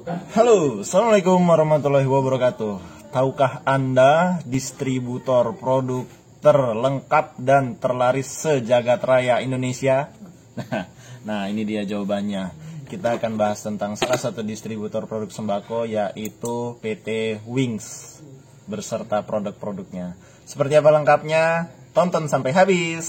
Halo, Assalamualaikum warahmatullahi wabarakatuh. Tahukah Anda distributor produk terlengkap dan terlaris sejagat raya Indonesia? Nah, ini dia jawabannya. Kita akan bahas tentang salah satu distributor produk sembako, yaitu PT Wings berserta produk-produknya. Seperti apa lengkapnya? Tonton sampai habis.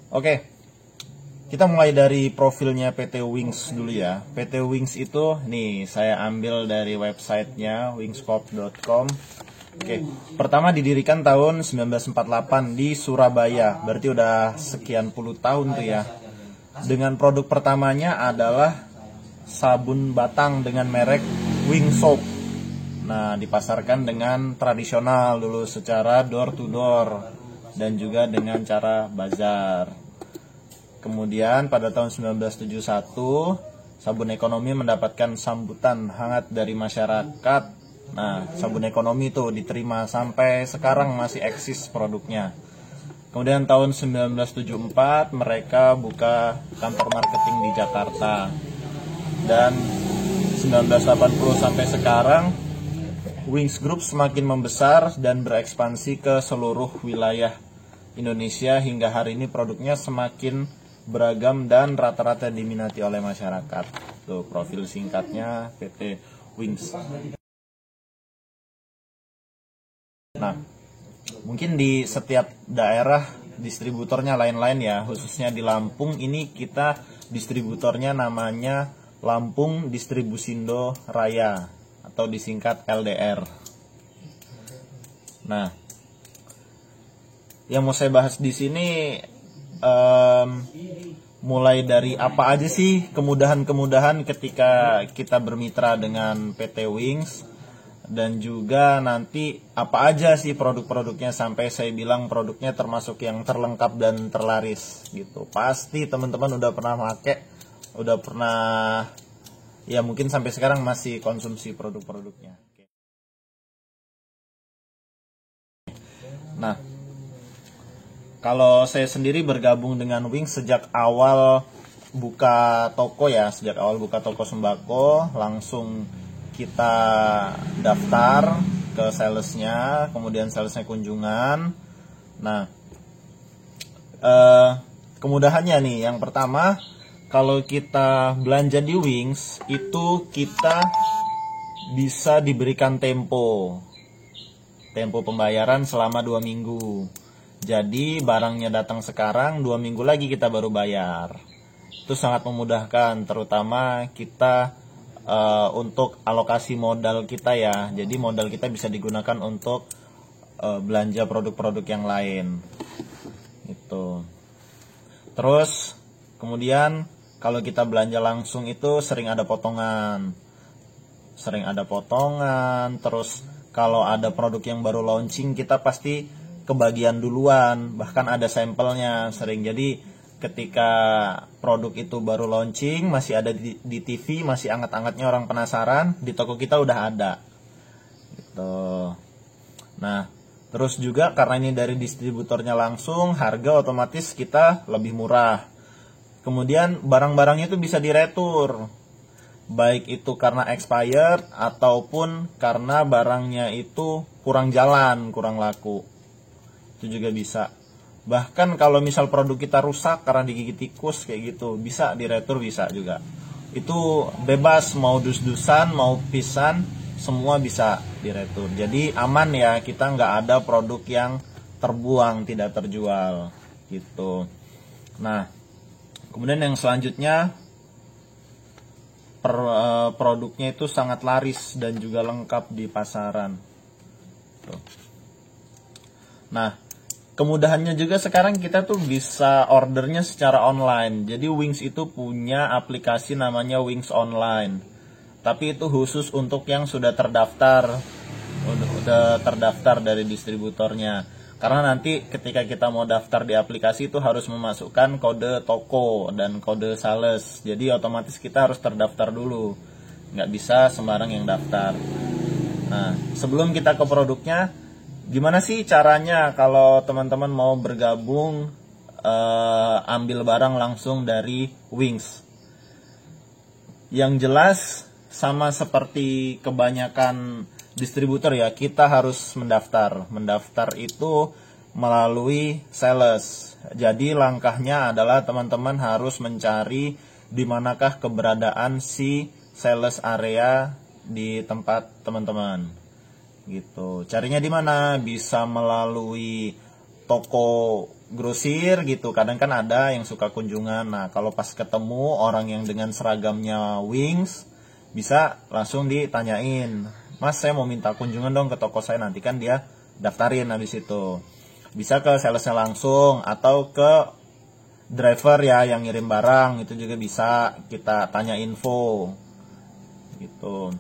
Oke, kita mulai dari profilnya PT Wings dulu ya. PT Wings itu, nih saya ambil dari websitenya wingscorp.com. Oke, pertama didirikan tahun 1948 di Surabaya, berarti udah sekian puluh tahun tuh ya. Dengan produk pertamanya adalah sabun batang dengan merek Wing Soap. Nah, dipasarkan dengan tradisional dulu secara door to door dan juga dengan cara bazar. Kemudian pada tahun 1971, sabun ekonomi mendapatkan sambutan hangat dari masyarakat. Nah, sabun ekonomi itu diterima sampai sekarang masih eksis produknya. Kemudian tahun 1974 mereka buka kantor marketing di Jakarta. Dan 1980 sampai sekarang Wings Group semakin membesar dan berekspansi ke seluruh wilayah Indonesia. Hingga hari ini produknya semakin beragam dan rata-rata diminati oleh masyarakat. Tuh profil singkatnya PT Wings. Nah, mungkin di setiap daerah distributornya lain-lain ya. Khususnya di Lampung ini kita distributornya namanya Lampung Distribusindo Raya atau disingkat LDR. Nah, yang mau saya bahas di sini mulai dari apa aja sih kemudahan-kemudahan ketika kita bermitra dengan PT Wings, dan juga nanti apa aja sih produk-produknya sampai saya bilang produknya termasuk yang terlengkap dan terlaris gitu. Pasti teman-teman udah pernah pakai, udah pernah ya, mungkin sampai sekarang masih konsumsi produk-produknya. Nah, kalau saya sendiri bergabung dengan Wings sejak awal buka toko ya, sejak awal buka toko sembako, langsung kita daftar ke salesnya, kemudian salesnya kunjungan. Nah, kemudahannya nih, yang pertama, kalau kita belanja di Wings, itu kita bisa diberikan tempo pembayaran selama 2 minggu. Jadi barangnya datang sekarang, 2 minggu lagi kita baru bayar. Itu sangat memudahkan, terutama kita untuk alokasi modal kita ya. Jadi modal kita bisa digunakan untuk belanja produk-produk yang lain. Itu. Terus kemudian kalau kita belanja langsung itu sering ada potongan. Terus kalau ada produk yang baru launching, kita pasti kebagian duluan, bahkan ada sampelnya sering. Jadi ketika produk itu baru launching, masih ada di TV, masih anget-angetnya, orang penasaran, di toko kita udah ada gitu. Nah, terus juga karena ini dari distributornya langsung, harga otomatis kita lebih murah. Kemudian barang-barangnya itu bisa diretur, baik itu karena expired ataupun karena barangnya itu kurang jalan, kurang laku, itu juga bisa. Bahkan kalau misal produk kita rusak karena digigit tikus kayak gitu, bisa diretur, bisa juga. Itu bebas, mau dus-dusan, mau pisan, semua bisa diretur. Jadi aman ya, kita nggak ada produk yang terbuang, tidak terjual gitu. Nah, kemudian yang selanjutnya, produknya itu sangat laris dan juga lengkap di pasaran. Tuh. Nah, kemudahannya juga sekarang kita tuh bisa ordernya secara online. Jadi Wings itu punya aplikasi namanya Wings Online. Tapi itu khusus untuk yang sudah terdaftar dari distributornya. Karena nanti ketika kita mau daftar di aplikasi itu harus memasukkan kode toko dan kode sales. Jadi otomatis kita harus terdaftar dulu. Nggak bisa sembarang yang daftar. Nah, sebelum kita ke produknya, gimana sih caranya kalau teman-teman mau bergabung ambil barang langsung dari Wings. Yang jelas sama seperti kebanyakan distributor ya, kita harus mendaftar. Mendaftar itu melalui sales. Jadi langkahnya adalah teman-teman harus mencari di manakah keberadaan si sales area di tempat teman-teman. Gitu. Carinya di mana? Bisa melalui toko grosir gitu. Kadang kan ada yang suka kunjungan. Nah, kalau pas ketemu orang yang dengan seragamnya Wings, bisa langsung ditanyain, "Mas, saya mau minta kunjungan dong ke toko saya." Nanti kan dia daftarin habis itu. Bisa ke salesnya langsung atau ke driver ya yang ngirim barang, itu juga bisa kita tanya info gitu.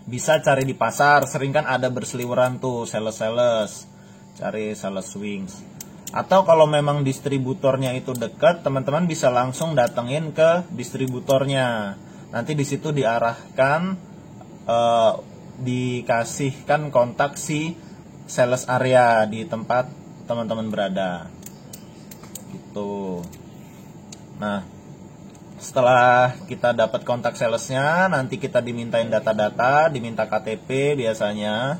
Bisa cari di pasar, sering kan ada berseliweran tuh sales-sales, cari sales Wings. Atau kalau memang distributornya itu dekat, teman-teman bisa langsung datengin ke distributornya. Nanti di situ diarahkan, dikasihkan kontak si sales area di tempat teman-teman berada gitu. Nah, setelah kita dapat kontak salesnya, nanti kita dimintain data-data, diminta KTP biasanya.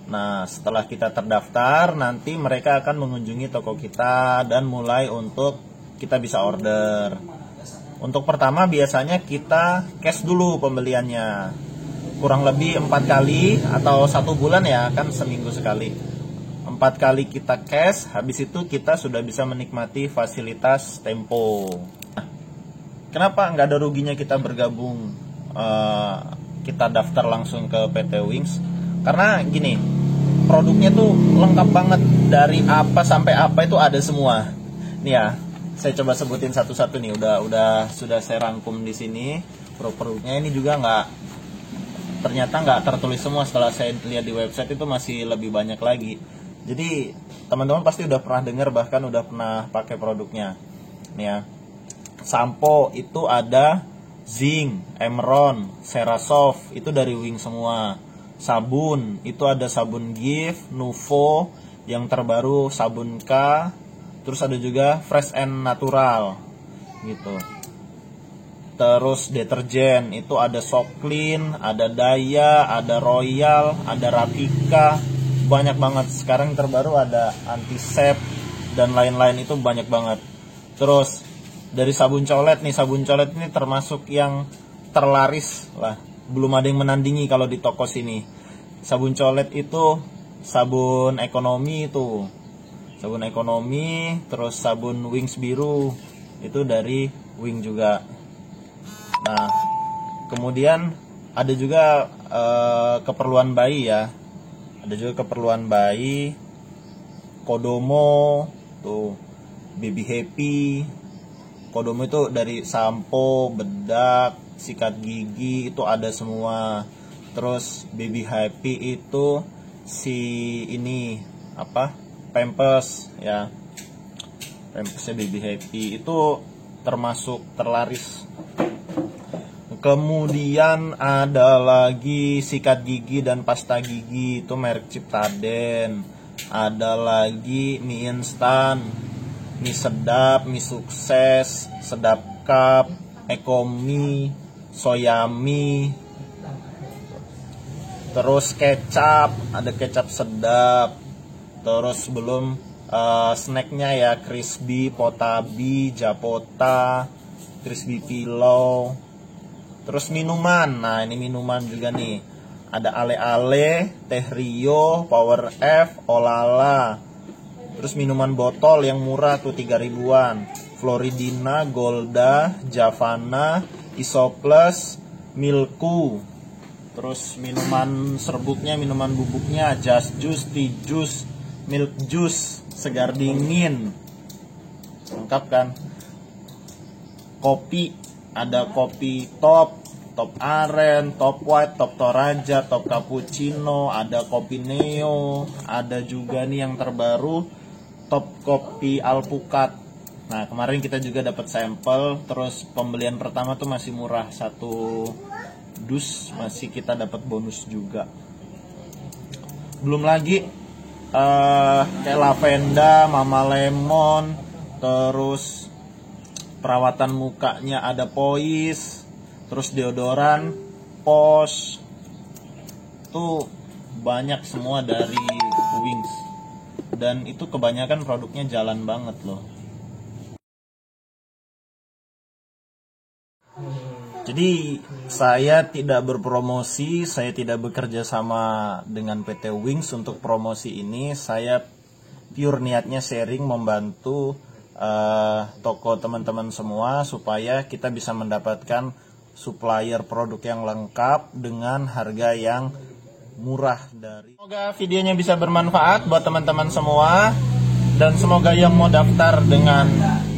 Nah, setelah kita terdaftar, nanti mereka akan mengunjungi toko kita dan mulai untuk kita bisa order. Untuk pertama biasanya kita cash dulu pembeliannya, kurang lebih 4 kali atau 1 bulan ya, kan seminggu sekali. 4 kali kita cash, habis itu kita sudah bisa menikmati fasilitas Tempo. Nah, kenapa nggak ada ruginya kita bergabung, kita daftar langsung ke PT Wings? Karena gini, produknya tuh lengkap banget, dari apa sampai apa itu ada semua. Nih ya, saya coba sebutin satu-satu nih. Sudah saya rangkum di sini. Produk-produknya ini juga ternyata nggak tertulis semua. Setelah saya lihat di website itu masih lebih banyak lagi. Jadi teman-teman pasti udah pernah dengar, bahkan udah pernah pakai produknya. Nih ya, sampo itu ada Zinc, Emron, Cerasoft, itu dari Wings semua. Sabun itu ada sabun Gift, Nuvo, yang terbaru sabun K. Terus ada juga Fresh and Natural gitu. Terus deterjen itu ada Soclean, ada Daya, ada Royal, ada Rapika. Banyak banget. Sekarang terbaru ada Antisep dan lain-lain, itu banyak banget. Terus dari sabun colet nih, sabun colet ini termasuk yang terlaris lah, belum ada yang menandingi kalau di toko sini. Sabun colet itu sabun ekonomi itu. Sabun ekonomi, terus sabun Wings biru itu dari Wings juga. Nah, kemudian ada juga keperluan bayi ya. Ada juga keperluan bayi, Kodomo, tuh, Baby Happy. Kodomo itu dari sampo, bedak, sikat gigi, itu ada semua. Terus Baby Happy itu si ini apa? Pampers ya. Pampersnya Baby Happy itu termasuk terlaris. Kemudian ada lagi sikat gigi dan pasta gigi, itu merek Ciptaden. Ada lagi mie instan, mie sedap, mie sukses, sedap cup, Ekomi, Soyami. Terus kecap, ada kecap sedap. Terus belum snacknya ya, Crispy, Potabi, Japota, Crispy Pillow. Terus minuman, nah ini minuman juga nih. Ada Ale-Ale, Teh Rio, Power F, Olala. Terus minuman botol yang murah tuh 3 ribuan. Floridina, Golda, Javana, Isoples, Milku. Terus minuman serbuknya, minuman bubuknya, Just Juice, Tea Juice, Milk Juice, segar dingin. Lengkap kan? Kopi, ada kopi top aren, top white, top toraja, top cappuccino, ada kopi neo, ada juga nih yang terbaru top kopi alpukat. Nah, kemarin kita juga dapat sampel, terus pembelian pertama tuh masih murah, 1 dus masih kita dapat bonus juga. Belum lagi kayak lavenda, mama lemon, terus perawatan mukanya ada Poise, terus deodoran, Posh, tuh banyak semua dari Wings. Dan itu kebanyakan produknya jalan banget loh. Jadi saya tidak berpromosi, saya tidak bekerja sama dengan PT Wings untuk promosi ini. Saya pure niatnya sharing, membantu toko teman-teman semua supaya kita bisa mendapatkan supplier produk yang lengkap dengan harga yang murah dari. Semoga videonya bisa bermanfaat buat teman-teman semua, dan semoga yang mau daftar dengan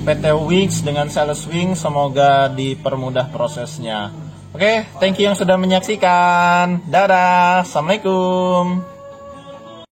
PT Wings, dengan Sales Wings, semoga dipermudah prosesnya. Oke, thank you yang sudah menyaksikan. Dadah, assalamualaikum.